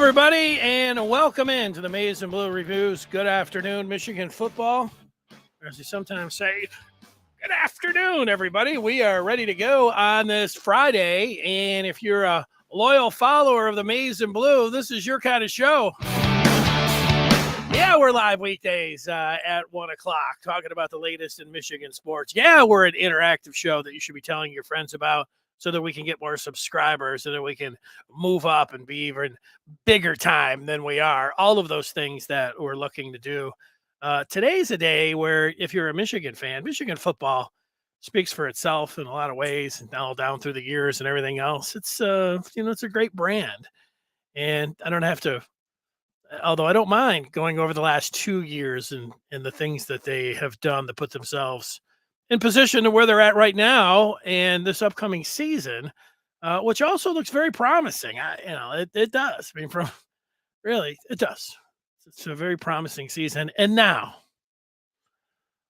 everybody, and welcome in to the Maize and Blue Reviews. Good afternoon, Michigan football. Or as you sometimes say, good afternoon, everybody. We are ready to go on this Friday, and if you're a loyal follower of the Maize and Blue, this is your kind of show. Yeah, we're live weekdays at 1 o'clock talking about the latest in Michigan sports. Yeah, we're an interactive show that you should be telling your friends about so that we can get more subscribers, so that we can move up and be even bigger time than we are. All of those things that we're looking to do. Today's a day where if you're a Michigan fan, Michigan football speaks for itself in a lot of ways, and all down through the years and everything else. It's it's a great brand, and I don't have to. Although I don't mind going over the last 2 years and the things that they have done to put themselves in position to where they're at right now and this upcoming season, which also looks very promising. It does. I mean, it does. It's a very promising season. And now,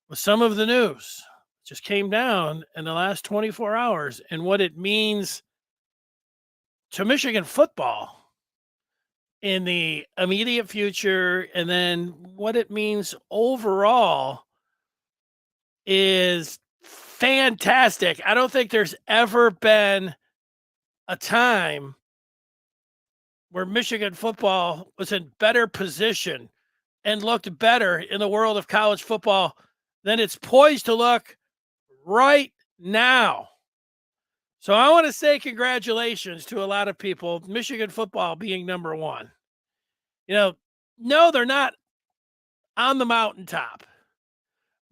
with some of the news just came down in the last 24 hours and what it means to Michigan football in the immediate future, and then what it means overall is fantastic. I don't think there's ever been a time where Michigan football was in better position and looked better in the world of college football than it's poised to look right now. So I want to say congratulations to a lot of people, Michigan football being number one. No, they're not on the mountaintop,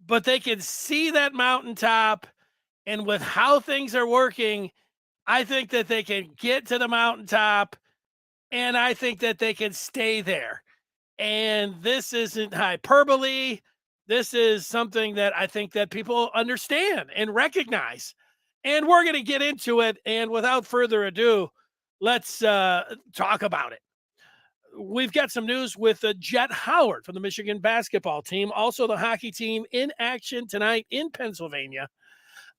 but they can see that mountaintop. And with how things are working, I think that they can get to the mountaintop, and I think that they can stay there. And this isn't hyperbole. This is something that I think that people understand and recognize. And we're going to get into it. And without further ado, let's talk about it. We've got some news with Jett Howard from the Michigan basketball team. Also, the hockey team in action tonight in Pennsylvania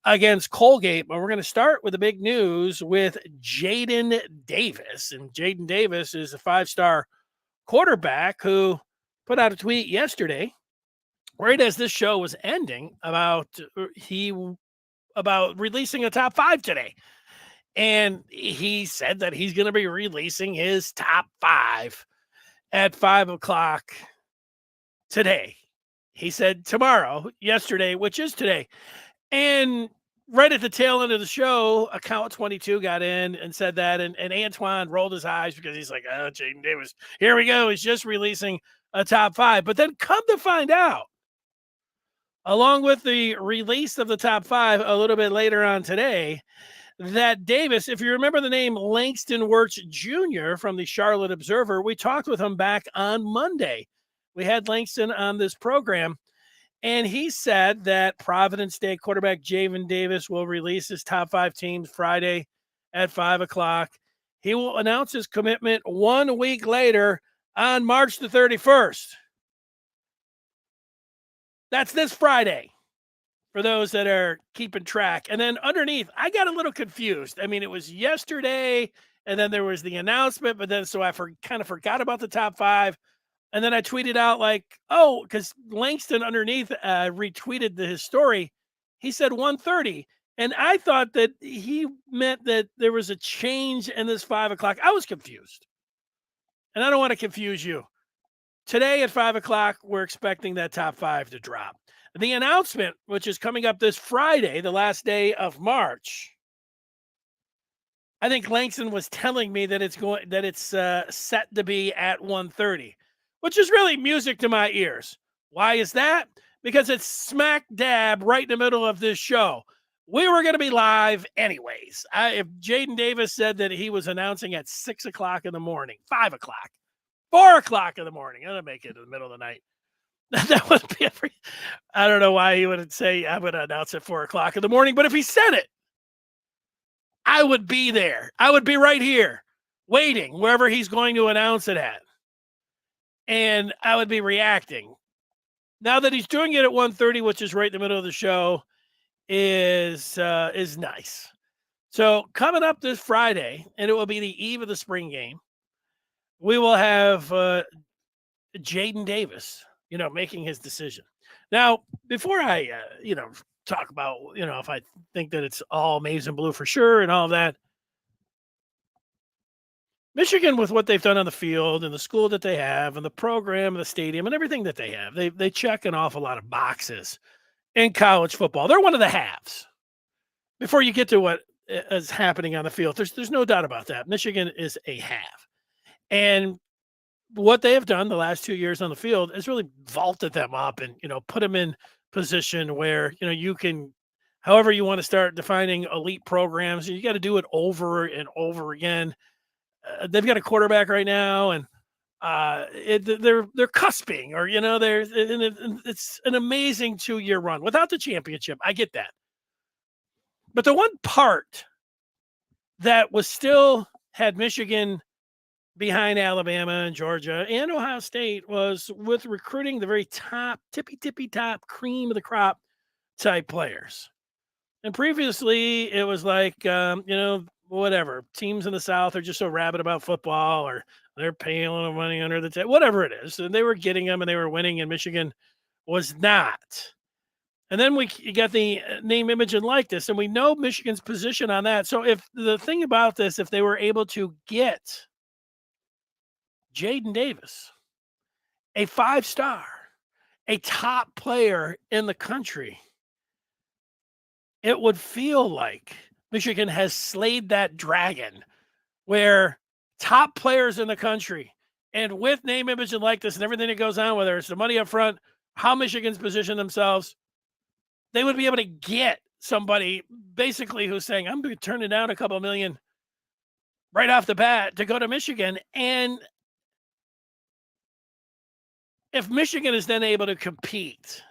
against Colgate. But we're going to start with the big news with Jadyn Davis. And Jadyn Davis is a five-star quarterback who put out a tweet yesterday right as this show was ending about releasing a top five today. And he said that he's going to be releasing his top five at 5 o'clock today. He said tomorrow, yesterday, which is today. And right at the tail end of the show, Account 22 got in and said that. And Antoine rolled his eyes because he's like, oh, Jadyn Davis, here we go. He's just releasing a top five. But then come to find out, along with the release of the top five a little bit later on today, that Davis, if you remember the name Langston Wirtz Jr. from the Charlotte Observer, we talked with him back on Monday. We had Langston on this program, and he said that Providence State quarterback Jadyn Davis will release his top five teams Friday at 5 o'clock. He will announce his commitment 1 week later on March the 31st. That's this Friday, for those that are keeping track. And then underneath, I got a little confused. I mean, it was yesterday, and then there was the announcement, but then so I kind of forgot about the top five. And then I tweeted out like, oh, because Langston underneath retweeted his story. He said 1:30. And I thought that he meant that there was a change in this 5 o'clock. I was confused. And I don't want to confuse you. Today at 5 o'clock, we're expecting that top five to drop. The announcement, which is coming up this Friday, the last day of March, I think Langston was telling me that it's set to be at 1:30, which is really music to my ears. Why is that? Because it's smack dab right in the middle of this show. We were going to be live anyways. If Jadyn Davis said that he was announcing at 6 o'clock in the morning, 5 o'clock, 4 o'clock in the morning, I'm going to make it in the middle of the night. That would be I don't know why he would say I'm going to announce at 4 o'clock in the morning, but if he said it, I would be there. I would be right here waiting wherever he's going to announce it at. And I would be reacting. Now that he's doing it at 1:30, which is right in the middle of the show, is nice. So coming up this Friday, and it will be the eve of the spring game, we will have Jadyn Davis, making his decision. Now, before I, talk about, if I think that it's all maize and blue for sure and all of that, Michigan, with what they've done on the field and the school that they have and the program and the stadium and everything that they have, they check an awful lot of boxes in college football. They're one of the halves. Before you get to what is happening on the field, there's no doubt about that. Michigan is a half. And what they have done the last 2 years on the field has really vaulted them up and, put them in position where, you can, however you want to start defining elite programs, you got to do it over and over again. They've got a quarterback right now, and they're cusping, or it's an amazing 2 year run without the championship. I get that, but the one part that was still had Michigan behind Alabama and Georgia and Ohio State was with recruiting the very top, tippy top, cream of the crop type players. And previously, it was like, whatever. Teams in the South are just so rabid about football, or they're paying a little money under the table, whatever it is. And they were getting them and they were winning, and Michigan was not. And then we got the name, image, and likeness, and we know Michigan's position on that. So if the thing about this, if they were able to get Jadyn Davis, a 5-star, a top player in the country, it would feel like Michigan has slayed that dragon where top players in the country, and with name, image, and likeness and everything that goes on, whether it's the money up front, how Michigan's positioned themselves, they would be able to get somebody basically who's saying, I'm going to turn it down a couple million right off the bat to go to Michigan. And if Michigan is then able to compete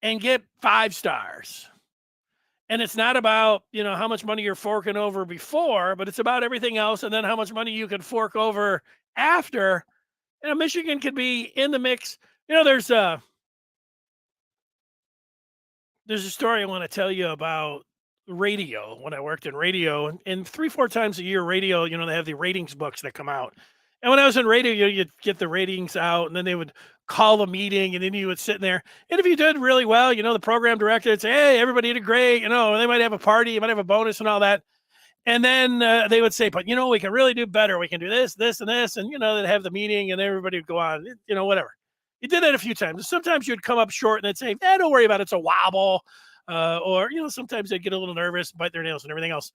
and get 5 stars, and it's not about, how much money you're forking over before, but it's about everything else, and then how much money you can fork over after, Michigan could be in the mix. There's a story I want to tell you about radio when I worked in radio, and 3-4 times a year, radio, they have the ratings books that come out. And when I was in radio, you'd get the ratings out, and then they would call a meeting, and then you would sit in there. And if you did really well, the program director would say, hey, everybody did great. They might have a party, you might have a bonus and all that. And then they would say, but, we can really do better. We can do this, this, and this. And, they'd have the meeting, and everybody would go on, whatever. You did that a few times. Sometimes you'd come up short, and they'd say, don't worry about it. It's a wobble. Or, sometimes they'd get a little nervous, bite their nails and everything else.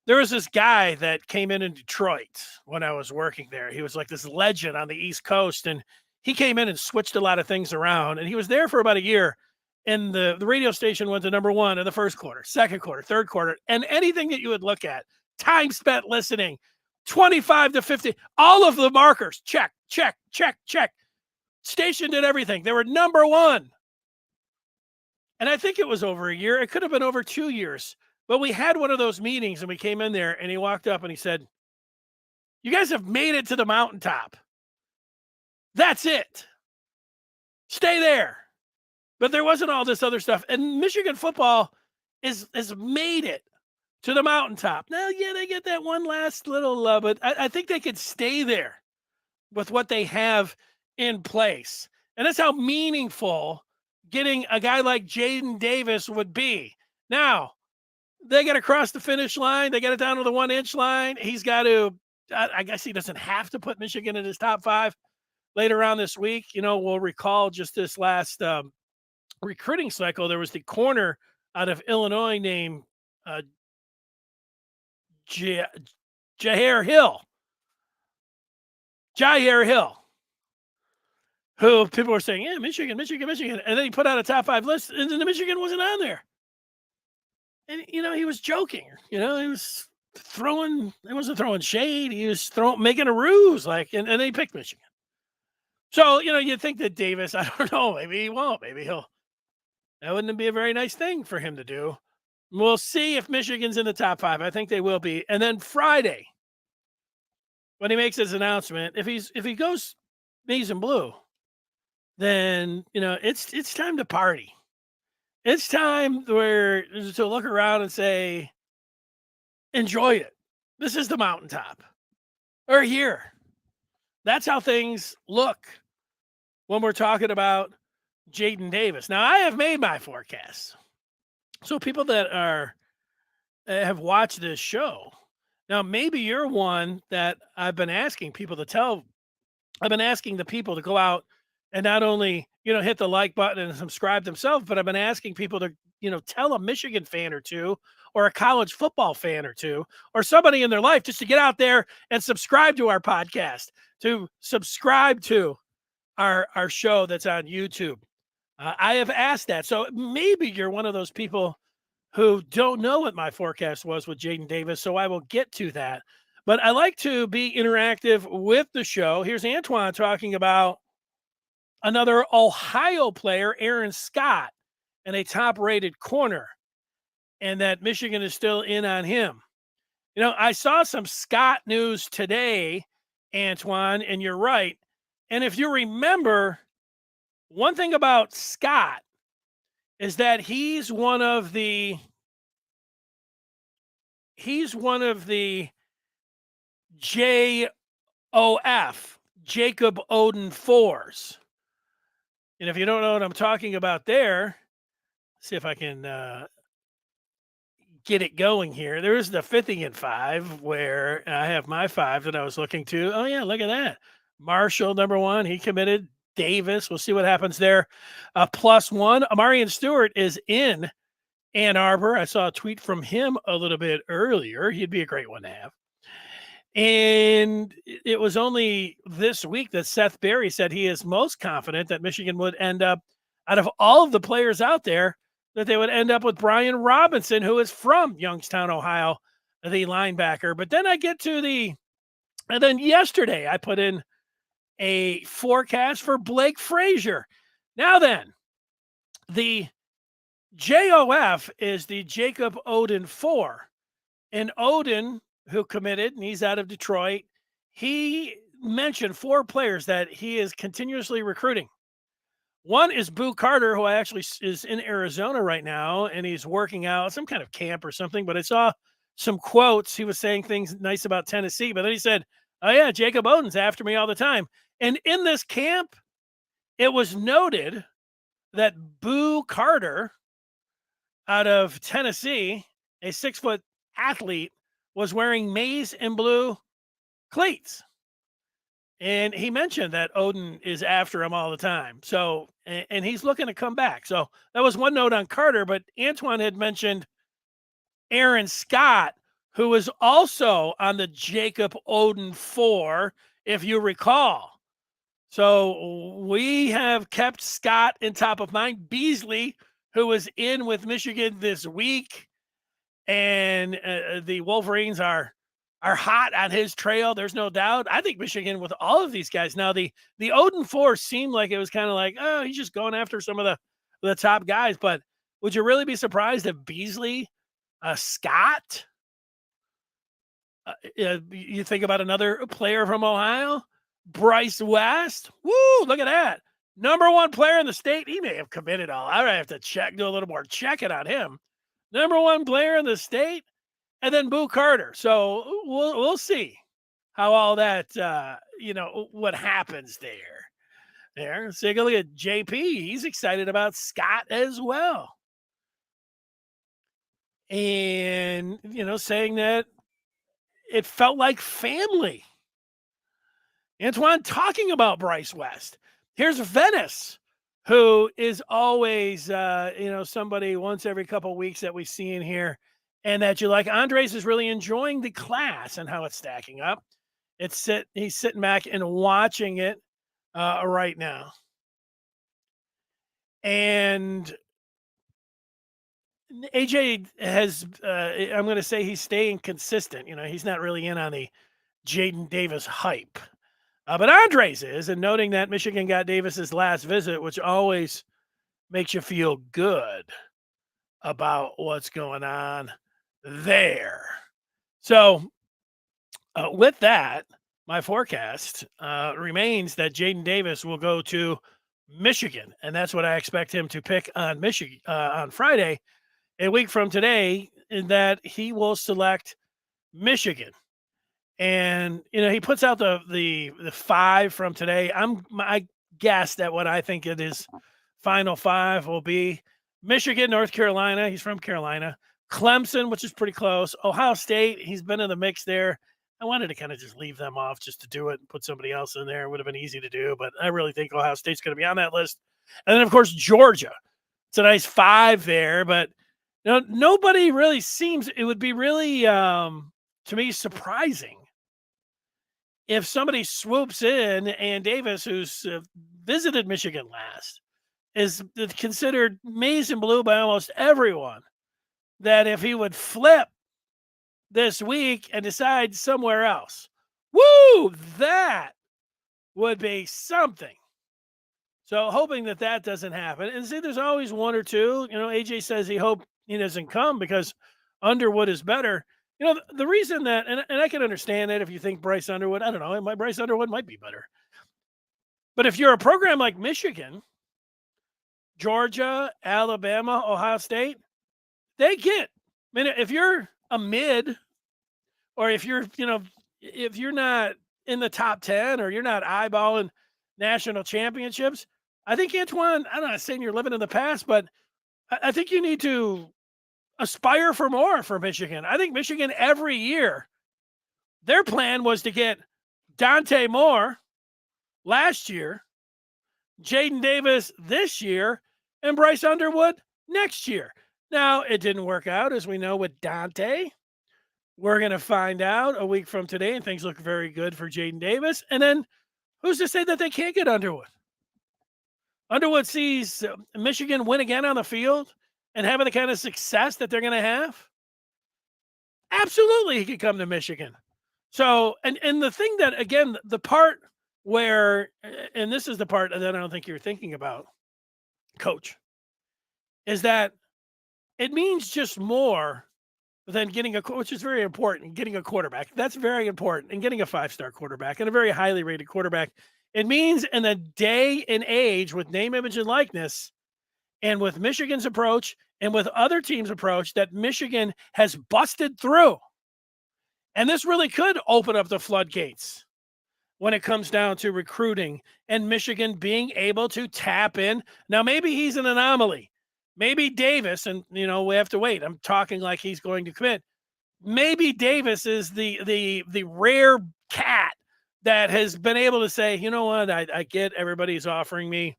There was this guy that came in Detroit when I was working there. He was like this legend on the East Coast, and he came in and switched a lot of things around, and he was there for about a year, and the radio station went to number 1 in the first quarter, second quarter, third quarter, and anything that you would look at, time spent listening, 25 to 50, all of the markers, check, check, check, check. Station did everything. They were number 1. And I think it was over a year. It could have been over 2 years. But we had one of those meetings, and we came in there, and he walked up and he said, you guys have made it to the mountaintop. That's it. Stay there. But there wasn't all this other stuff. And Michigan football has made it to the mountaintop. Now, yeah, they get that one last little, but I think they could stay there with what they have in place. And that's how meaningful getting a guy like Jadyn Davis would be. Now, they got to cross the finish line. They got it down to the 1-inch line. He's got to, I guess he doesn't have to put Michigan in his top 5 later on this week. We'll recall just this last recruiting cycle, there was the corner out of Illinois named Jair Hill, who people were saying, yeah, Michigan. And then he put out a top 5 list, and then the Michigan wasn't on there. And, he was joking. He was he wasn't throwing shade. He was making a ruse, and then he picked Michigan. So, you'd think that Davis, I don't know, maybe he won't. Maybe that wouldn't be a very nice thing for him to do. We'll see if Michigan's in the top 5. I think they will be. And then Friday, when he makes his announcement, if he goes maize and blue, then, it's time to party. It's time to look around and say, enjoy it. This is the mountaintop. are here. That's how things look when we're talking about Jadyn Davis. Now, I have made my forecasts. So people that have watched this show, now maybe you're one that I've been asking people to tell. I've been asking the people to go out and not only, hit the like button and subscribe themselves, but I've been asking people to, tell a Michigan fan or two or a college football fan or two or somebody in their life just to get out there and subscribe to our podcast, to subscribe to our show that's on YouTube. I have asked that. So maybe you're one of those people who don't know what my forecast was with Jadyn Davis. So I will get to that. But I like to be interactive with the show. Here's Antoine talking about another Ohio player, Aaron Scott, and a top-rated corner, and that Michigan is still in on him. I saw some Scott news today, Antoine, and you're right. And if you remember, one thing about Scott is that he's one of the JOF, Jacob Oden fours. And if you don't know what I'm talking about there, see if I can get it going here. There's the 50 and 5 where I have my 5 that I was looking to. Oh, yeah, look at that. Marshall, number 1, he committed. Davis, we'll see what happens there. +1. Amarian Stewart is in Ann Arbor. I saw a tweet from him a little bit earlier. He'd be a great one to have. And it was only this week that Seth Berry said he is most confident that Michigan would end up, out of all of the players out there, that they would end up with Brian Robinson, who is from Youngstown, Ohio, the linebacker. But then I get to and then yesterday I put in a forecast for Blake Frazier. Now then, the JOF is the Jacob Oden 4. And Oden, who committed, and he's out of Detroit, he mentioned 4 players that he is continuously recruiting. One is Boo Carter, who actually is in Arizona right now, and he's working out some kind of camp or something. But I saw some quotes. He was saying things nice about Tennessee, but then he said, oh, yeah, Jacob Oden's after me all the time. And in this camp, it was noted that Boo Carter out of Tennessee, a 6-foot athlete, was wearing maize and blue cleats. And he mentioned that Oden is after him all the time. So, and he's looking to come back. So that was one note on Carter, but Antoine had mentioned Aaron Scott, who was also on the Jacob Oden 4, if you recall. So we have kept Scott in top of mind. Beasley, who was in with Michigan this week, and the Wolverines are hot on his trail. There's no doubt. I think Michigan with all of these guys. Now, the Oden 4 seemed like it was kind of like, oh, he's just going after some of the top guys. But would you really be surprised if Beasley, Scott, you think about another player from Ohio, Bryce West? Woo, look at that. Number 1 player in the state. He may have committed all. I have to do a little more checking on him. Number 1 player in the state. And then Boo Carter. So we'll see how all that, what happens there. Let's take a look at JP. He's excited about Scott as well. And, saying that it felt like family. Antoine talking about Bryce West. Here's Venice, who is always, somebody once every couple of weeks that we see in here. And that you like. Andres is really enjoying the class and how it's stacking up. He's sitting back and watching it right now. And AJ has, I'm going to say he's staying consistent. He's not really in on the Jadyn Davis hype. But Andres is, and noting that Michigan got Davis's last visit, which always makes you feel good about what's going on there. So with that, my forecast remains that Jadyn Davis will go to Michigan, and that's what I expect him to pick on Michigan on Friday, a week from today, in that he will select Michigan. And he puts out the 5 from today. I guess that what I think it is final 5 will be Michigan, North Carolina. He's from Carolina. Clemson, which is pretty close. Ohio State, he's been in the mix there. I wanted to kind of just leave them off just to do it and put somebody else in there. It would have been easy to do, but I really think Ohio State's going to be on that list. And then, of course, Georgia. It's a nice 5 there, but nobody really seems – it would be really, to me, surprising if somebody swoops in and Davis, who's visited Michigan last, is considered maize and blue by almost everyone, that if he would flip this week and decide somewhere else, woo, that would be something. So hoping that doesn't happen. And see, there's always one or two. AJ says he hoped he doesn't come because Underwood is better. The reason that, and I can understand that if you think Bryce Underwood, I don't know, Bryce Underwood might be better. But if you're a program like Michigan, Georgia, Alabama, Ohio State, they get, if you're a mid, or if you're not in the top 10, or you're not eyeballing national championships, I think Antoine, I'm not saying you're living in the past, but I think you need to aspire for more for Michigan. I think Michigan every year, their plan was to get Dante Moore last year, Jadyn Davis this year, and Bryce Underwood next year. Now, it didn't work out, as we know, with Dante. We're going to find out a week from today, and things look very good for Jadyn Davis. And then who's to say that they can't get Underwood? Underwood sees Michigan win again on the field and having the kind of success that they're going to have. Absolutely, he could come to Michigan. So, and the thing that, again, the part where, and this is the part that I don't think you're thinking about, Coach, is that it means just more than getting which is very important, getting a quarterback. That's very important, and getting a 5-star quarterback and a very highly rated quarterback. It means in the day and age with name, image, and likeness, and with Michigan's approach and with other teams' approach, that Michigan has busted through. And this really could open up the floodgates when it comes down to recruiting and Michigan being able to tap in. Now, maybe he's an anomaly. Maybe Davis, and we have to wait. I'm talking like he's going to commit. Maybe Davis is the rare cat that has been able to say, you know what, I get everybody's offering me,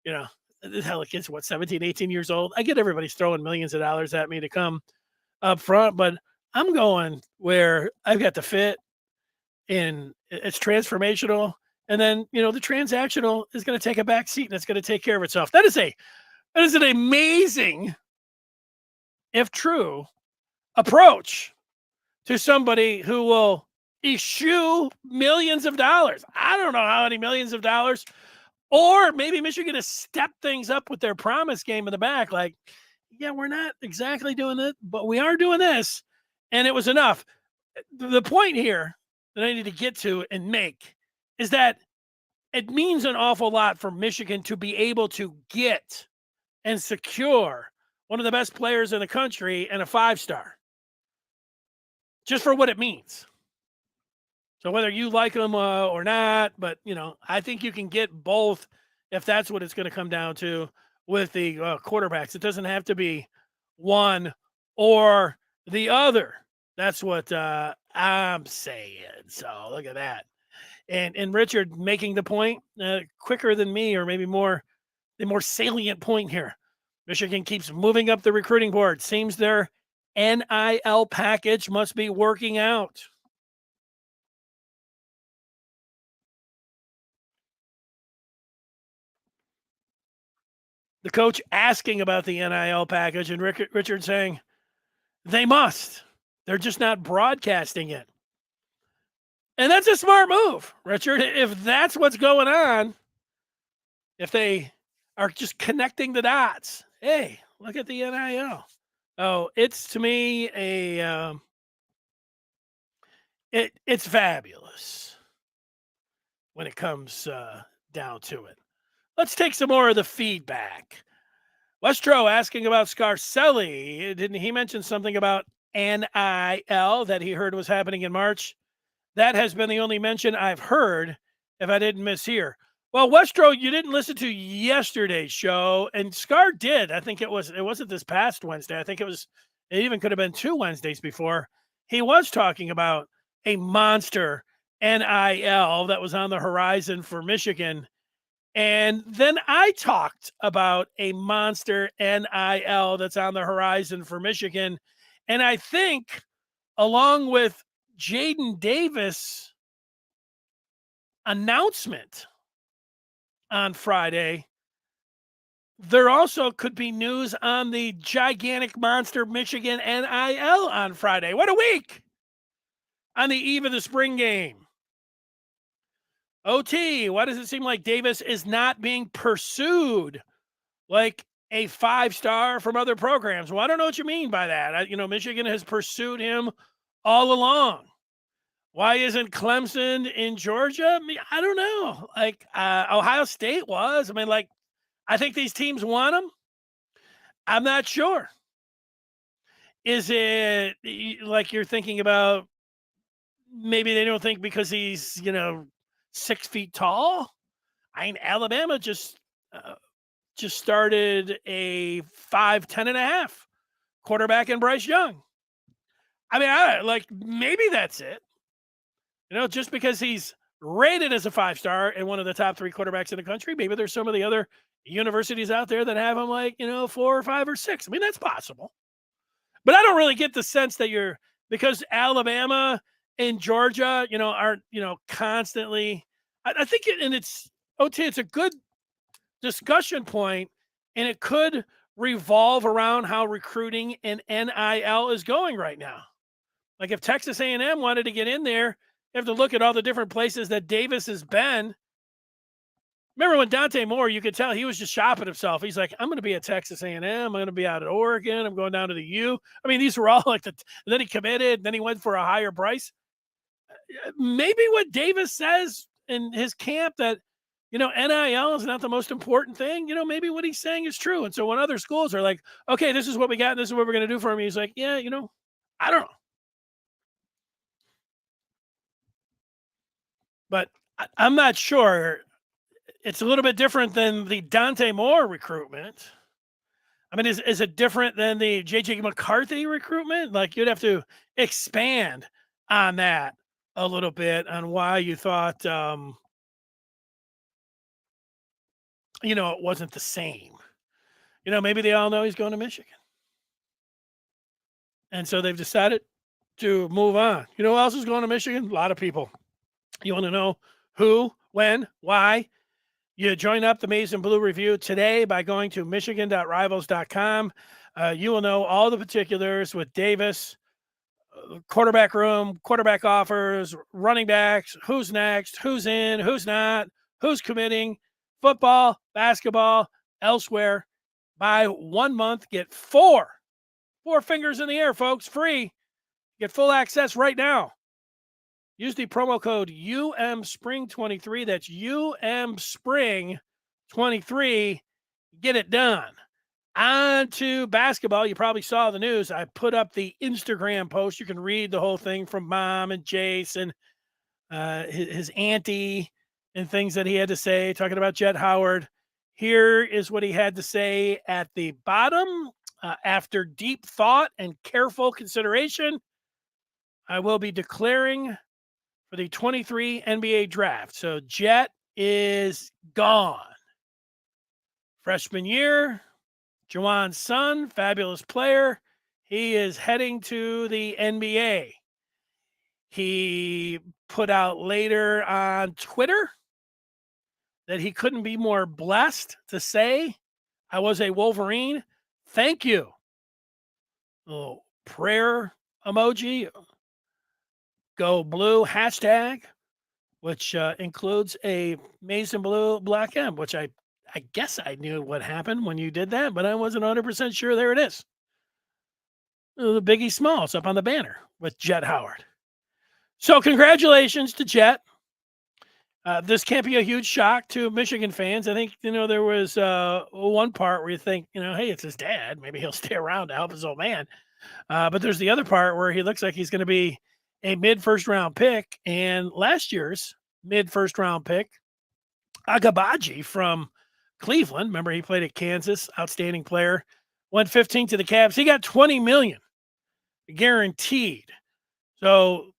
the hell, the kid's 17, 18 years old. I get everybody's throwing millions of dollars at me to come up front, but I'm going where I've got the fit, and it's transformational. And then, the transactional is going to take a back seat, and it's going to take care of itself. That is an amazing, if true, approach to somebody who will eschew millions of dollars. I don't know how many millions of dollars. Or maybe Michigan has stepped things up with their promise game in the back. Like, yeah, we're not exactly doing it, but we are doing this. And it was enough. The point here that I need to get to and make is that it means an awful lot for Michigan to be able to get and secure one of the best players in the country and a 5-star. Just for what it means. So whether you like them or not, but, I think you can get both if that's what it's going to come down to with the quarterbacks. It doesn't have to be one or the other. That's what I'm saying. So look at that. And Richard making the point quicker than me, or maybe the more salient point here. Michigan keeps moving up the recruiting board. Seems their NIL package must be working out. The coach asking about the NIL package, and Richard saying they must. They're just not broadcasting it. And that's a smart move, Richard. If that's what's going on, if they are just connecting the dots, hey, look at the NIL. Oh, it's, to me, it's fabulous when it comes down to it. Let's take some more of the feedback. Westro asking about Scarcelli. Didn't he mention something about NIL that he heard was happening in March? That has been the only mention I've heard, if I didn't mishear. Well, Westro, you didn't listen to yesterday's show, and Scar did. I think it wasn't this past Wednesday. I think it even could have been 2 Wednesdays before. He was talking about a monster NIL that was on the horizon for Michigan. And then I talked about a monster NIL that's on the horizon for Michigan. And I think, along with Jadyn Davis announcement on Friday, there also could be news on the gigantic monster Michigan NIL on Friday. What a week! On the eve of the spring game. OT, why does it seem like Davis is not being pursued like a 5-star from other programs? Well, I don't know what you mean by that. Michigan has pursued him all along. Why isn't Clemson in Georgia? I don't know. Ohio State was. I think these teams want him. I'm not sure. Is it like you're thinking about maybe they don't think because he's, 6 feet tall? Alabama just started a 5'10.5" quarterback in Bryce Young. Maybe that's it. Just because he's rated as a 5-star and one of the top 3 quarterbacks in the country, maybe there's some of the other universities out there that have him 4 or 5 or 6. That's possible. But I don't really get the sense that because Alabama and Georgia, aren't, constantly. I think it's a good discussion point, and it could revolve around how recruiting and NIL is going right now. Like if Texas A&M wanted to get in there, you have to look at all the different places that Davis has been. Remember when Dante Moore, you could tell he was just shopping himself. He's like, I'm going to be at Texas A&M. I'm going to be out at Oregon. I'm going down to the U. These were all and then he committed. And then he went for a higher price. Maybe what Davis says in his camp that, NIL is not the most important thing. Maybe what he's saying is true. And so when other schools are like, okay, this is what we got. And this is what we're going to do for him. He's like, yeah, I don't know. But I'm not sure. It's a little bit different than the Dante Moore recruitment. Is it different than the J.J. McCarthy recruitment? You'd have to expand on that a little bit on why you thought, it wasn't the same. Maybe they all know he's going to Michigan. And so they've decided to move on. Who else is going to Michigan? A lot of people. You want to know who, when, why? You join up the Maize and Blue Review today by going to michigan.rivals.com. You will know all the particulars with Davis, quarterback room, quarterback offers, running backs, who's next, who's in, who's not, who's committing, football, basketball, elsewhere. Buy 1 month, get 4 fingers in the air, folks, free. Get full access right now. Use the promo code UMSPRING23. That's UMSPRING23. Get it done. On to basketball. You probably saw the news. I put up the Instagram post. You can read the whole thing from Mom and Jace and his auntie and things that he had to say, talking about Jett Howard. Here is what he had to say at the bottom. After deep thought and careful consideration, I will be declaring for the 23 NBA draft. So Jett is gone. Freshman year, Juwan's son, fabulous player. He is heading to the NBA. He put out later on Twitter that he couldn't be more blessed to say, I was a Wolverine. Thank you. Little prayer emoji. Go Blue hashtag, which includes a Maize and Blue Black M, which I guess I knew what happened when you did that, but I wasn't 100% sure. There it is. The Biggie Smalls up on the banner with Jett Howard. So congratulations to Jett. This can't be a huge shock to Michigan fans. I think, there was one part where you think, hey, it's his dad. Maybe he'll stay around to help his old man. But there's the other part where he looks like he's going to be a mid first round pick, and last year's mid first round pick, Agabaji from Cleveland. Remember, he played at Kansas, outstanding player. Went 15 to the Cavs. He got 20 million guaranteed. So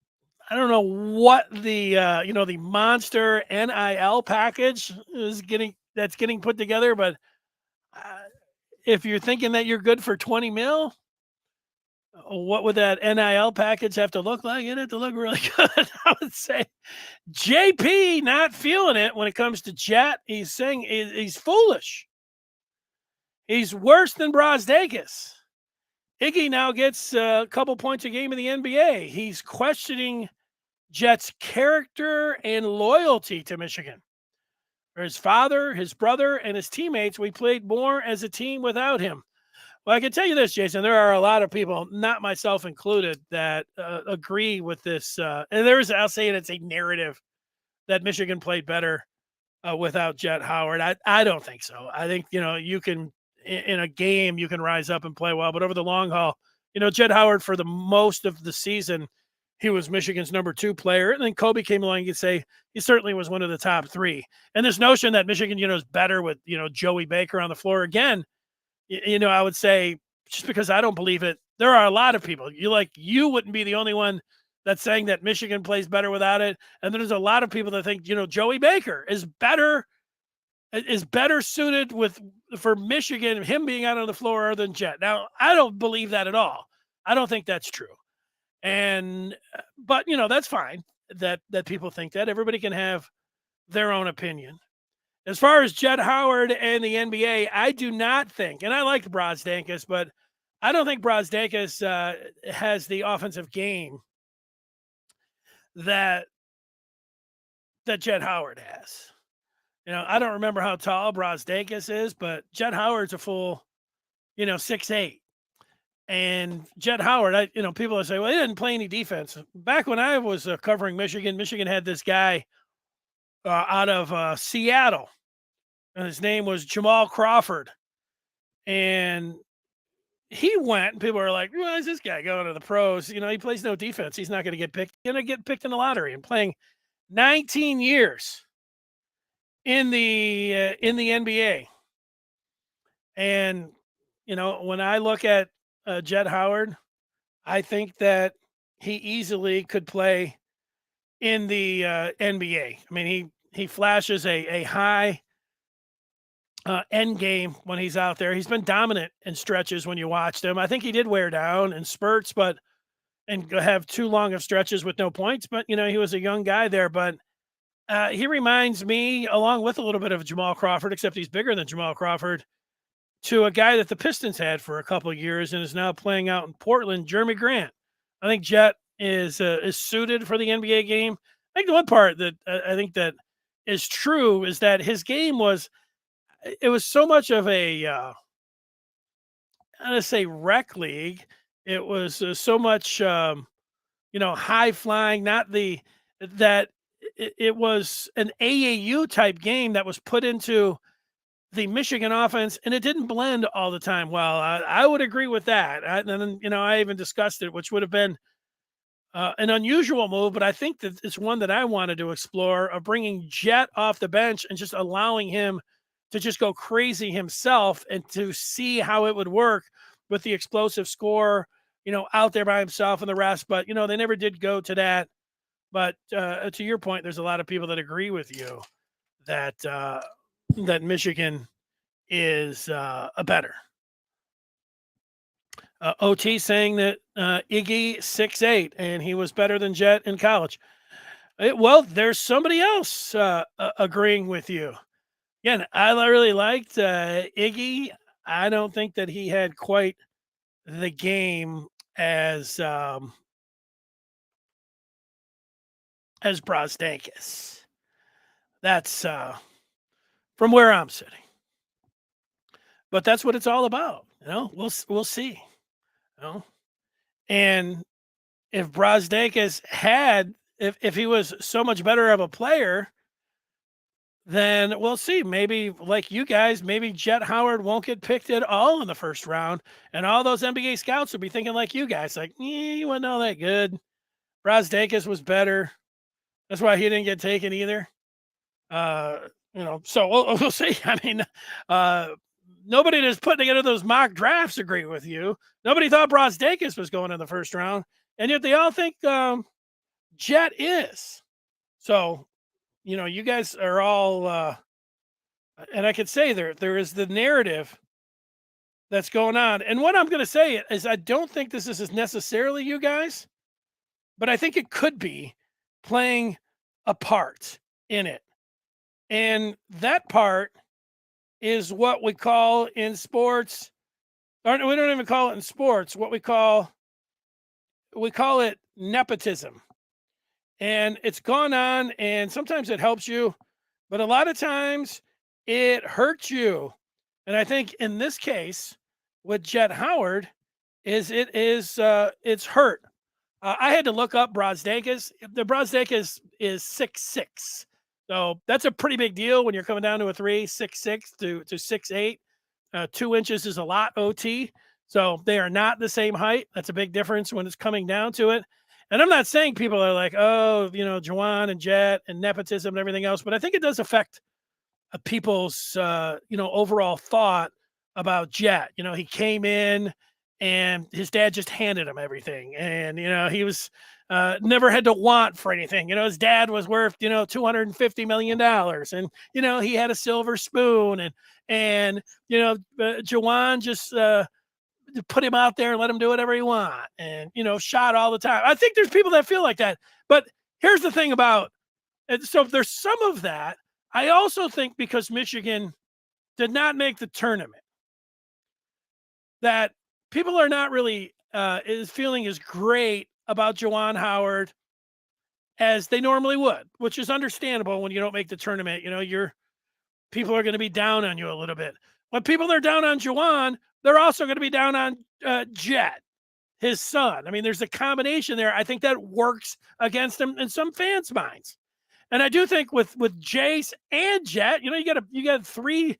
I don't know what the the monster NIL package is getting put together, but uh, if you're thinking that you're good for 20 mil, what would that NIL package have to look like? It'd have to look really good. I would say JP not feeling it when it comes to Jett. He's saying he's foolish. He's worse than Brazdeikis. Iggy now gets a couple points a game in the NBA. He's questioning Jett's character and loyalty to Michigan. For his father, his brother, and his teammates, we played more as a team without him. Well, I can tell you this, Jason, there are a lot of people, not myself included, that agree with this. And I'll say it's a narrative that Michigan played better without Jett Howard. I don't think so. I think, you can, in a game, you can rise up and play well, but over the long haul, Jett Howard for the most of the season, he was Michigan's number 2 player. And then Kobe came along, you could say he certainly was one of the top 3. And this notion that Michigan, is better with, Joey Baker on the floor again, I would say just because I don't believe it, there are a lot of people. You wouldn't be the only one that's saying that Michigan plays better without it. And there's a lot of people that think, Joey Baker is better suited for Michigan, him being out on the floor than Jett. Now, I don't believe that at all. I don't think that's true. But that's fine that people think that. Everybody can have their own opinion. As far as Jett Howard and the NBA, I do not think, and I liked Brazdeikis, but I don't think Brazdeikis has the offensive game that Jett Howard has. I don't remember how tall Brazdeikis is, but Jett Howard's a full, 6'8". And Jett Howard, people will say, well, he didn't play any defense. Back when I was covering Michigan had this guy out of Seattle, and his name was Jamal Crawford. And he went, and people were like, well, is this guy going to the pros? He plays no defense. He's not going to get picked. He's going to get picked in the lottery, and playing 19 years in the NBA. And, when I look at Jett Howard, I think that he easily could play in the NBA. I mean, he flashes a high end game when he's out there. He's been dominant in stretches when you watched him. I think he did wear down in spurts, and have too long of stretches with no points. But he was a young guy there. But he reminds me, along with a little bit of Jamal Crawford, except he's bigger than Jamal Crawford, to a guy that the Pistons had for a couple of years and is now playing out in Portland, Jeremy Grant. I think Jett is suited for the NBA game. I think the one part that I think that is true is that his game was so much of a, I'm going to say rec league. It was so much, high flying, it was an AAU type game that was put into the Michigan offense, and it didn't blend all the time. Well, I would agree with that. I even discussed it, which would have been an unusual move, but I think that it's one that I wanted to explore, of bringing Jett off the bench and just allowing him to just go crazy himself and to see how it would work with the explosive score, out there by himself and the rest. But, they never did go to that. But to your point, there's a lot of people that agree with you that Michigan is a better. OT saying that Iggy 6'8", and he was better than Jett in college. Well, there's somebody else agreeing with you. Again, I really liked Iggy. I don't think that he had quite the game as Brazdeikis. That's from where I'm sitting. But that's what it's all about. We'll see. And if Brazdeikis if he was so much better of a player, then we'll see. Maybe like you guys, maybe Jett Howard won't get picked at all in the first round, and all those NBA scouts will be thinking like you guys, like, he wasn't all that good. Brazdeikis was better. That's why he didn't get taken either. Uh, so we'll see. I mean, nobody that's putting together those mock drafts agree with you. Nobody thought Brazdeikis was going in the first round, and yet they all think Jett is. So, you guys are all, and I could say there is the narrative that's going on. And what I'm going to say is I don't think this is necessarily you guys, but I think it could be playing a part in it. And that part is what we call in sports, or we don't even call it in sports, what we call it nepotism. And it's gone on, and sometimes it helps you, but a lot of times it hurts you. And I think in this case with Jett Howard it's hurt. I had to look up Brazdeikis. The Brazdeikis is 6'6". So that's a pretty big deal when you're coming down to a 6'6" to 6'8". 2 inches is a lot OT. So they are not the same height. That's a big difference when it's coming down to it. And I'm not saying people are like, oh, Juwan and Jett and nepotism and everything else, but I think it does affect people's, overall thought about Jett. He came in and his dad just handed him everything. And, he was never had to want for anything. His dad was worth, $250 million. And, he had a silver spoon and Juwan just put him out there and let him do whatever he want and, shot all the time. I think there's people that feel like that. But here's the thing about it. So there's some of that. I also think because Michigan did not make the tournament, that people are not really is feeling as great about Juwan Howard as they normally would, which is understandable when you don't make the tournament. People are going to be down on you a little bit. When people are down on Juwan, they're also going to be down on Jett, his son. I mean, there's a combination there. I think that works against him in some fans' minds. And I do think with Jace and Jett, you got 3,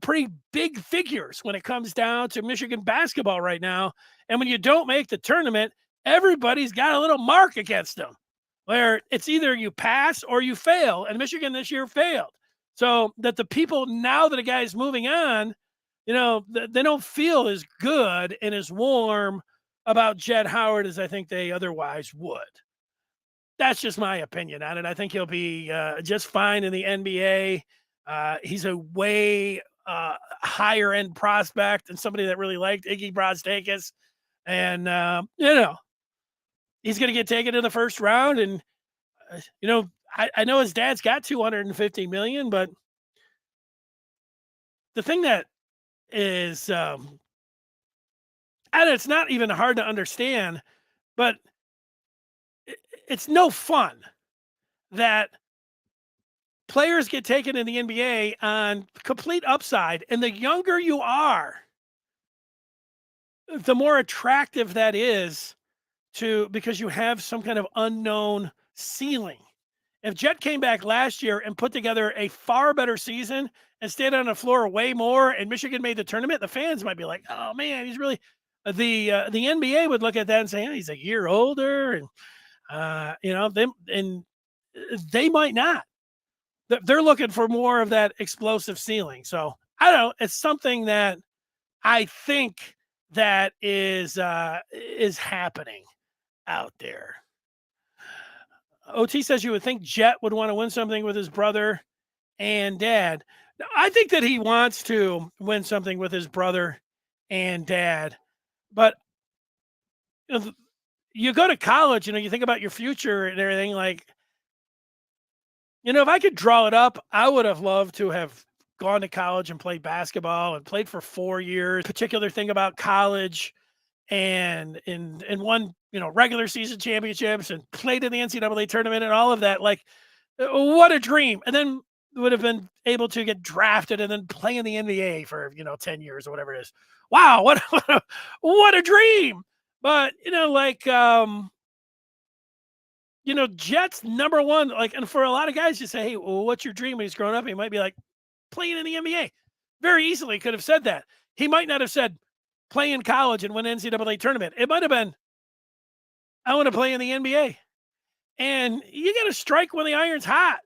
pretty big figures when it comes down to Michigan basketball right now. And when you don't make the tournament, everybody's got a little mark against them, where it's either you pass or you fail. And Michigan this year failed. So that the people, now that a guy's moving on, they don't feel as good and as warm about Jett Howard as I think they otherwise would. That's just my opinion on it. I think he'll be just fine in the NBA. He's a way higher end prospect and somebody that really liked Iggy Brazdeikis. And, he's going to get taken in the first round. And, I know his dad's got $250 million, but the thing that is, and it's not even hard to understand, but it's no fun that players get taken in the NBA on complete upside. And the younger you are, the more attractive that is because you have some kind of unknown ceiling. If Jett came back last year and put together a far better season and stayed on the floor way more and Michigan made the tournament, the fans might be like, oh man, he's really, the NBA would look at that and say, oh, he's a year older. And, they might not. They're looking for more of that explosive ceiling. So I don't know. It's something that I think that is happening out there. OT says you would think Jett would want to win something with his brother and dad. Now, I think that he wants to win something with his brother and dad, but you go to college, you think about your future and everything. Like, if I could draw it up, I would have loved to have gone to college and played basketball and played for 4 years. Particular thing about college and won, regular season championships and played in the NCAA tournament and all of that. Like, what a dream. And then would have been able to get drafted and then play in the NBA for, 10 years or whatever it is. Wow. What a dream. But, Jett's number one, like, and for a lot of guys, you say, hey, well, what's your dream when he's growing up? He might be like, playing in the NBA. Very easily could have said that. He might not have said play in college and win NCAA tournament. It might have been, I want to play in the NBA. And you got to strike when the iron's hot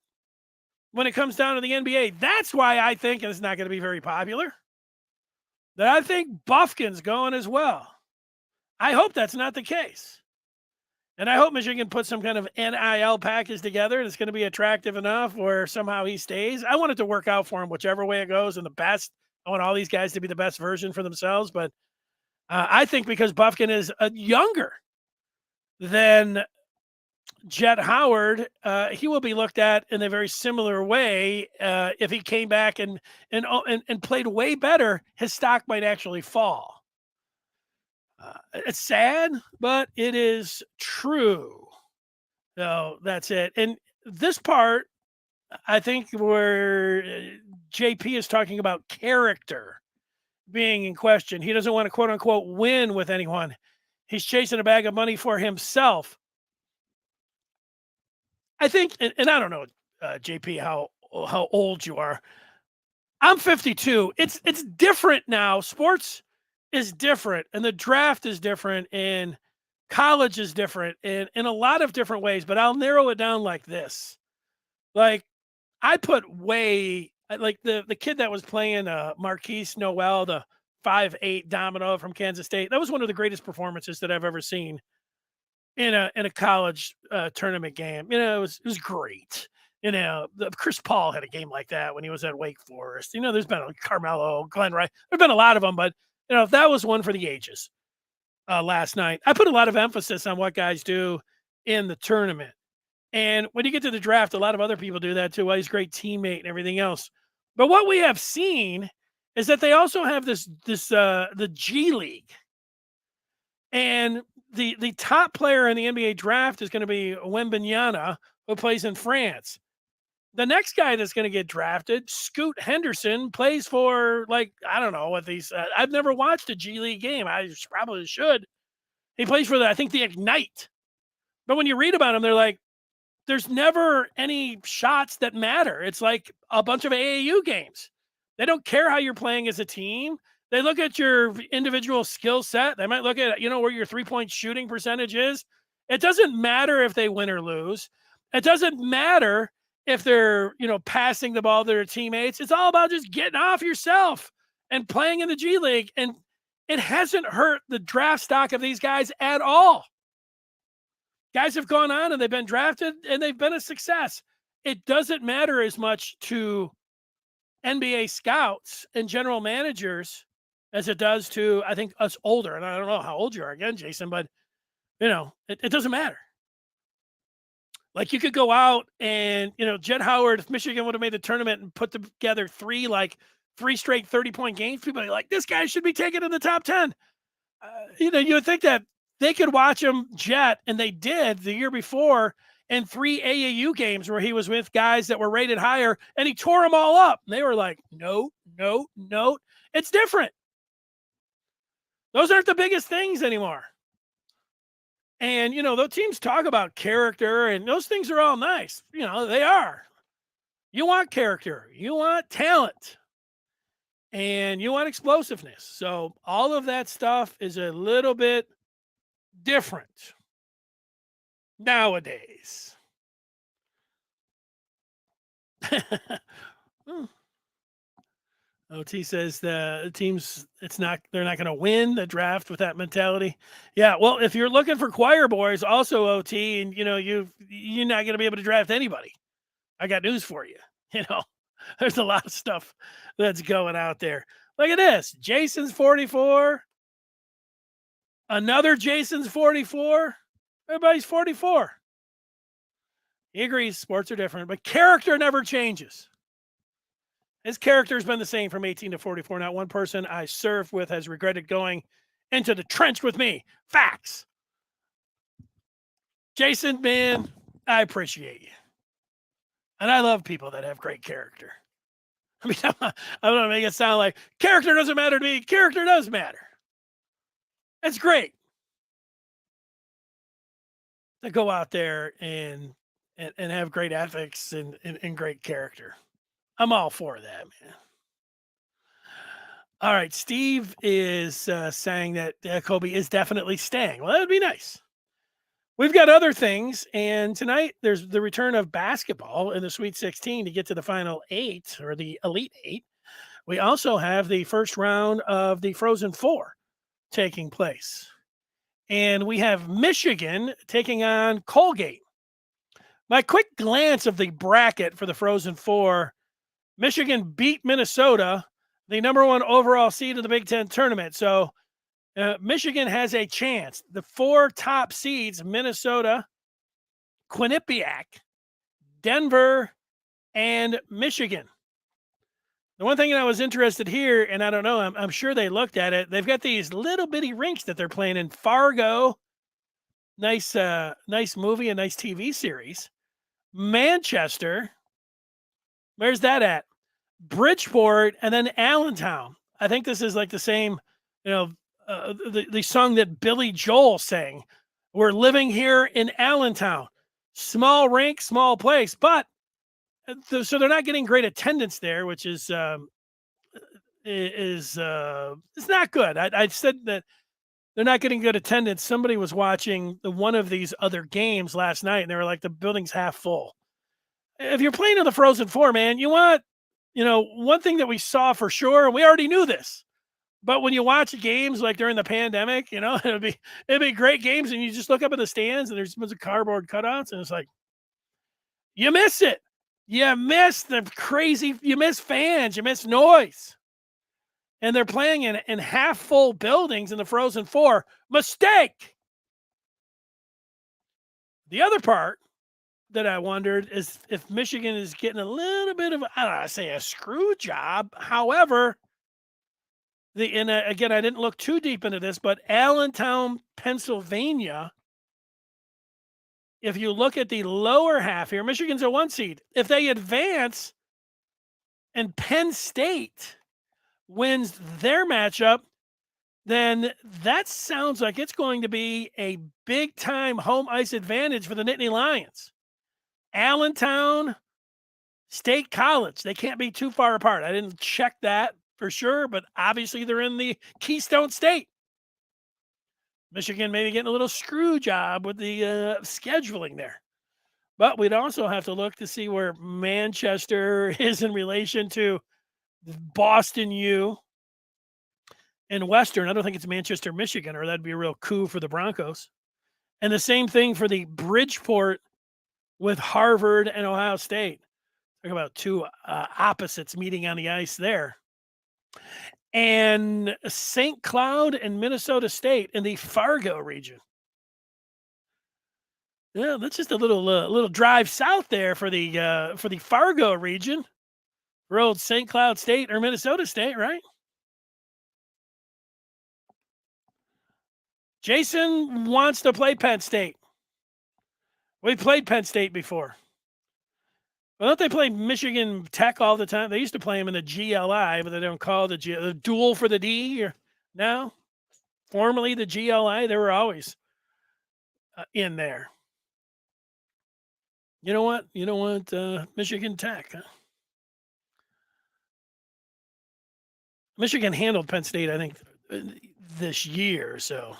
when it comes down to the NBA. That's why I think, and it's not going to be very popular, that I think Buffkin's going as well. I hope that's not the case. And I hope Michigan puts some kind of NIL package together that's going to be attractive enough where somehow he stays. I want it to work out for him, whichever way it goes, and the best. I want all these guys to be the best version for themselves. But I think because Buffkin is younger than Jett Howard, he will be looked at in a very similar way. If he came back and played way better, his stock might actually fall. It's sad, but it is true. So that's it. And this part, I think, where JP is talking about character being in question. He doesn't want to, quote unquote, win with anyone. He's chasing a bag of money for himself. I think, and I don't know, JP, how old you are. I'm 52. It's different now. Sports is different, and the draft is different, and college is different in a lot of different ways. But I'll narrow it down like this. Like, I put way, like the kid that was playing Marquise Noel, the 5'8" domino from Kansas State. That was one of the greatest performances that I've ever seen in a college tournament game. It was great. Chris Paul had a game like that when he was at Wake Forest. There's been Carmelo, Glenn Rice. There've been a lot of them, but that was one for the ages. Last night, I put a lot of emphasis on what guys do in the tournament, and when you get to the draft, a lot of other people do that too. Well, he's a great teammate and everything else. But what we have seen is that they also have the G League, and the top player in the NBA draft is going to be Wembanyama, who plays in France. The next guy that's going to get drafted, Scoot Henderson, plays for, I don't know what these. I've never watched a G League game. I probably should. He plays for I think the Ignite. But when you read about him, they're like, there's never any shots that matter. It's like a bunch of AAU games. They don't care how you're playing as a team. They look at your individual skill set. They might look at, where your 3-point shooting percentage is. It doesn't matter if they win or lose. It doesn't matter if they're, passing the ball to their teammates. It's all about just getting off yourself and playing in the G League. And it hasn't hurt the draft stock of these guys at all. Guys have gone on and they've been drafted and they've been a success. It doesn't matter as much to NBA scouts and general managers as it does to, I think, us older. And I don't know how old you are again, Jason, but, it doesn't matter. Like, you could go out and, Jett Howard, if Michigan would have made the tournament and put together three straight 30-point games, people are like, this guy should be taken in the top 10. You would think that they could watch him Jett, and they did the year before in 3 AAU games where he was with guys that were rated higher, and he tore them all up. And they were like, no. It's different. Those aren't the biggest things anymore. And, the teams talk about character, and those things are all nice. They are. You want character. You want talent. And you want explosiveness. So all of that stuff is a little bit different nowadays. OT says the teams, they're not going to win the draft with that mentality. Yeah, well, if you're looking for choir boys, also OT, and you're not going to be able to draft anybody. I got news for you. There's a lot of stuff that's going out there. Look at this. Jason's 44. Another Jason's 44. Everybody's 44. He agrees sports are different, but character never changes. His character has been the same from 18 to 44. Not one person I served with has regretted going into the trench with me. Facts. Jason, man, I appreciate you. And I love people that have great character. I mean, I don't want to make it sound like character doesn't matter to me. Character does matter. It's great to go out there and have great ethics and great character. I'm all for that, man. All right, Steve is saying that Kobe is definitely staying. Well, that would be nice. We've got other things, and tonight there's the return of basketball in the Sweet 16 to get to the Final Eight or the Elite Eight. We also have the first round of the Frozen Four taking place. And we have Michigan taking on Colgate. My quick glance of the bracket for the Frozen Four, Michigan beat Minnesota, the number one overall seed of the Big Ten tournament. So Michigan has a chance. The four top seeds, Minnesota, Quinnipiac, Denver, and Michigan. The one thing that I was interested here, and I don't know, I'm sure they looked at it. They've got these little bitty rinks that they're playing in. Fargo, nice movie, a nice TV series. Manchester, where's that at? Bridgeport, and then Allentown. I think this is like the same, the song that Billy Joel sang. We're living here in Allentown. Small rink, small place, but so they're not getting great attendance there, which is it's not good. I said that they're not getting good attendance. Somebody was watching one of these other games last night, and they were like, the building's half full. If you're playing in the Frozen Four, man, you want, one thing that we saw for sure, and we already knew this, but when you watch games like during the pandemic, it'd be great games, and you just look up in the stands, and there's a bunch of cardboard cutouts, and it's like, you miss it. You miss you miss fans, you miss noise. And they're playing in half full buildings in the Frozen Four. Mistake. The other part that I wondered is if Michigan is getting a little bit of, I don't know, say a screw job. However, again, I didn't look too deep into this, but Allentown, Pennsylvania, if you look at the lower half here, Michigan's a 1 seed. If they advance and Penn State wins their matchup, then that sounds like it's going to be a big-time home ice advantage for the Nittany Lions. Allentown, State College, they can't be too far apart. I didn't check that for sure, but obviously they're in the Keystone State. Michigan maybe getting a little screw job with the scheduling there. But we'd also have to look to see where Manchester is in relation to Boston U and Western. I don't think it's Manchester, Michigan, or that'd be a real coup for the Broncos. And the same thing for the Bridgeport with Harvard and Ohio State. Talk about two opposites meeting on the ice there. And St. Cloud and Minnesota State in the Fargo region. Yeah, that's just a little drive south there for the Fargo region. For old St. Cloud State or Minnesota State, right? Jason wants to play Penn State. We played Penn State before. Well, don't they play Michigan Tech all the time? They used to play them in the GLI, but they don't call it the duel for the D or now. Formerly the GLI, they were always in there. You know what? Michigan Tech. Huh? Michigan handled Penn State, I think, this year. So,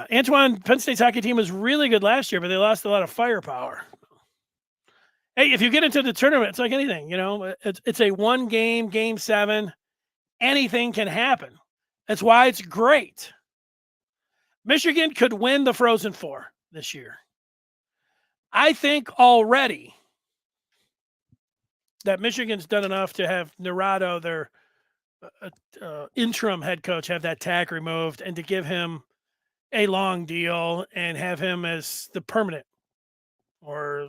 Antoine, Penn State's hockey team was really good last year, but they lost a lot of firepower. Hey, if you get into the tournament, it's like anything, it's a one game 7. Anything can happen. That's why it's great. Michigan could win the Frozen Four this year. I think already that Michigan's done enough to have Naranjo, their interim head coach, have that tag removed and to give him a long deal and have him as the permanent, or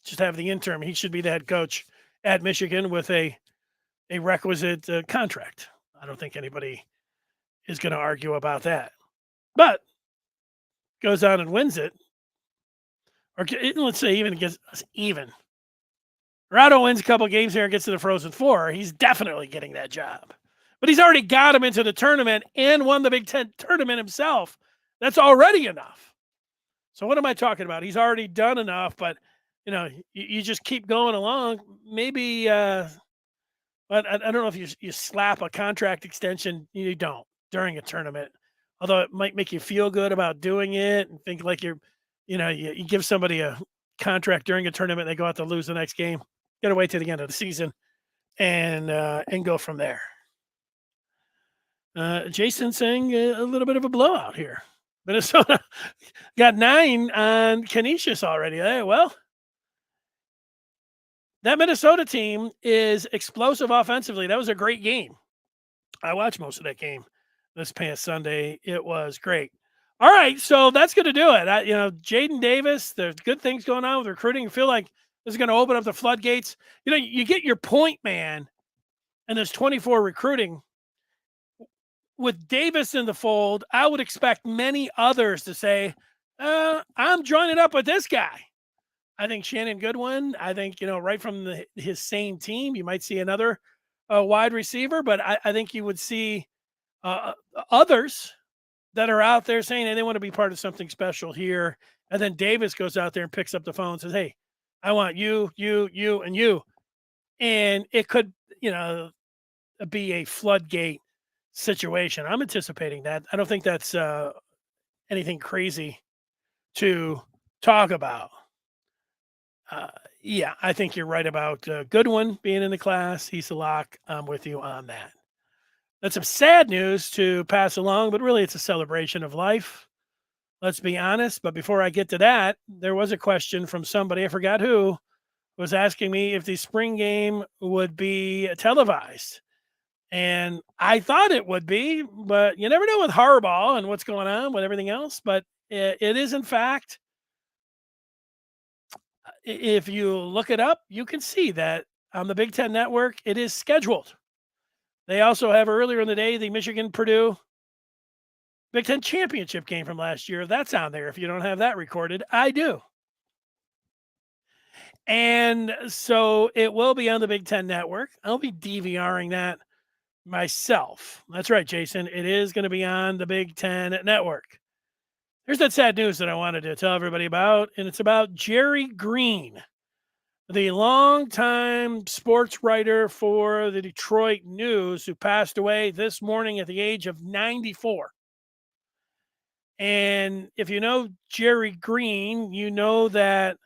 just have the interim. He should be the head coach at Michigan with a requisite contract. I don't think anybody is going to argue about that. But goes on and wins it, or let's say even gets even. Naranjo wins a couple of games here and gets to the Frozen Four. He's definitely getting that job. But he's already got him into the tournament and won the Big Ten tournament himself. That's already enough. So what am I talking about? He's already done enough, but you just keep going along. Maybe, but I don't know if you slap a contract extension. You don't during a tournament although it might make you feel good about doing it and think like you give somebody a contract during a tournament, they go out to lose the next game. Got to wait to the end of the season and go from there. Jason saying a little bit of a blowout here. Minnesota got 9 on Canisius already. Hey, well, that Minnesota team is explosive offensively. That was a great game. I watched most of that game this past Sunday. It was great. All right, so that's going to do it. Jadyn Davis, there's good things going on with recruiting. I feel like this is going to open up the floodgates. You get your point man, and there's 24 recruiting. With Davis in the fold, I would expect many others to say, I'm joining up with this guy. I think Shannon Goodwin, I think, right from his same team, you might see another wide receiver, but I think you would see others that are out there saying, hey, they want to be part of something special here. And then Davis goes out there and picks up the phone and says, hey, I want you, and you. And it could, be a floodgate situation. I'm anticipating that. I don't think that's anything crazy to talk about. Yeah, I think you're right about Goodwin being in the class. He's a lock. I'm with you on that. That's some sad news to pass along, but really it's a celebration of life. Let's be honest. But before I get to that, there was a question from somebody, I forgot who, was asking me if the spring game would be televised. And I thought it would be, but you never know with Harbaugh and what's going on with everything else. But it is, in fact, if you look it up, you can see that on the Big Ten Network, it is scheduled. They also have earlier in the day the Michigan-Purdue Big Ten championship game from last year. That's on there. If you don't have that recorded, I do. And so it will be on the Big Ten Network. I'll be DVRing that myself. That's right, Jason. It is going to be on the Big Ten Network. Here's that sad news that I wanted to tell everybody about, and it's about Jerry Green, the longtime sports writer for the Detroit News, who passed away this morning at the age of 94. And if you know Jerry Green, you know that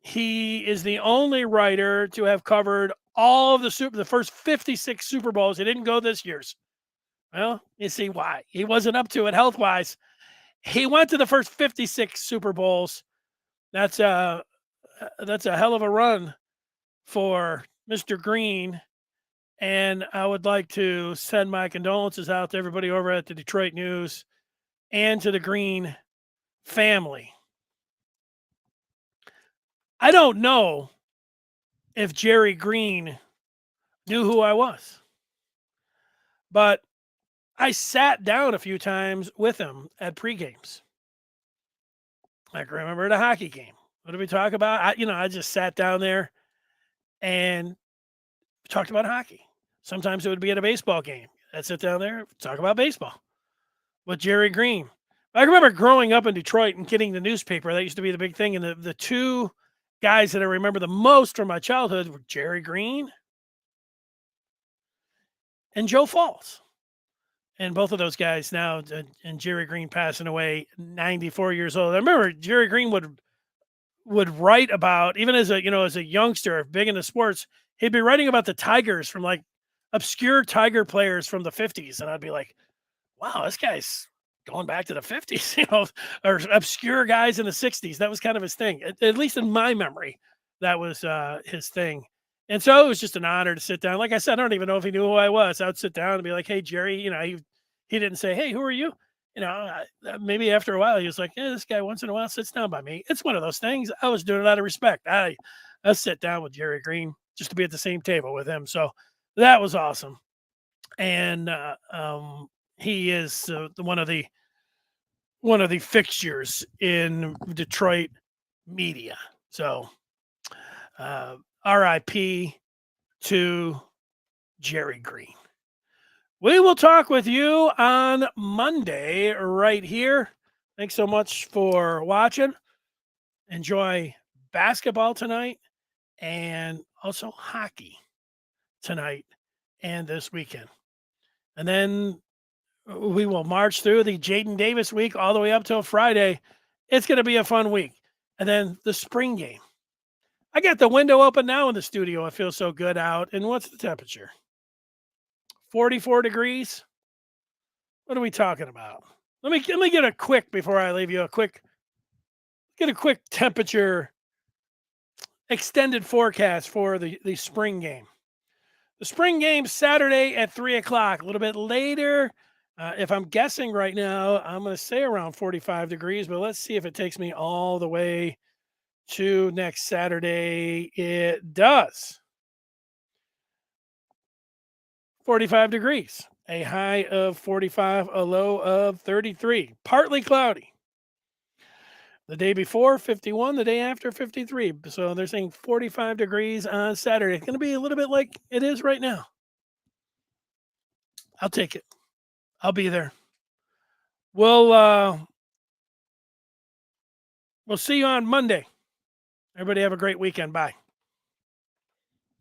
he is the only writer to have covered all of the first 56 Super Bowls. He didn't go this year's. Well, you see why. He wasn't up to it health-wise. He went to the first 56 Super Bowls. That's a hell of a run for Mr. Green. And I would like to send my condolences out to everybody over at the Detroit News and to the Green family. I don't know if Jerry Green knew who I was, but I sat down a few times with him at pre-games. I can remember the hockey game. What did we talk about? I just sat down there and talked about hockey. Sometimes it would be at a baseball game. I'd sit down there, talk about baseball with Jerry Green. I remember growing up in Detroit and getting the newspaper. That used to be the big thing. And the two guys that I remember the most from my childhood were Jerry Green and Joe Falls. And both of those guys now, and Jerry Green passing away, 94 years old. I remember Jerry Green would write about, even as a youngster, big into sports, he'd be writing about the Tigers from like obscure Tiger players from the 50s. And I'd be like, wow, this guy's going back to the 50s, or obscure guys in the 60s. That was kind of his thing, at least in my memory. That was his thing. And so it was just an honor to sit down. Like I said, I don't even know if he knew who I was. I would sit down and be like, hey, Jerry, he didn't say, hey, who are you? Maybe after a while, he was like, yeah, this guy once in a while sits down by me. It's one of those things. I was doing it out of respect. I sit down with Jerry Green just to be at the same table with him. So that was awesome. And he is one of the fixtures in Detroit media. So RIP to Jerry Green. We will talk with you on Monday right here. Thanks so much for watching. Enjoy basketball tonight and also hockey tonight and this weekend. And then We will march through the Jadyn Davis week all the way up till Friday. It's going to be a fun week. And then the spring game. I got the window open now in the studio. It feels so good out. And what's the temperature? 44 degrees. What are we talking about? Let me get a quick before I leave you a quick temperature extended forecast for the spring game. The spring game Saturday at 3:00. A little bit later. If I'm guessing right now, I'm going to say around 45 degrees, but let's see if it takes me all the way to next Saturday. It does. 45 degrees, a high of 45, a low of 33, partly cloudy. The day before, 51, the day after, 53. So they're saying 45 degrees on Saturday. It's going to be a little bit like it is right now. I'll take it. I'll be there. We'll see you on Monday. Everybody have a great weekend. Bye.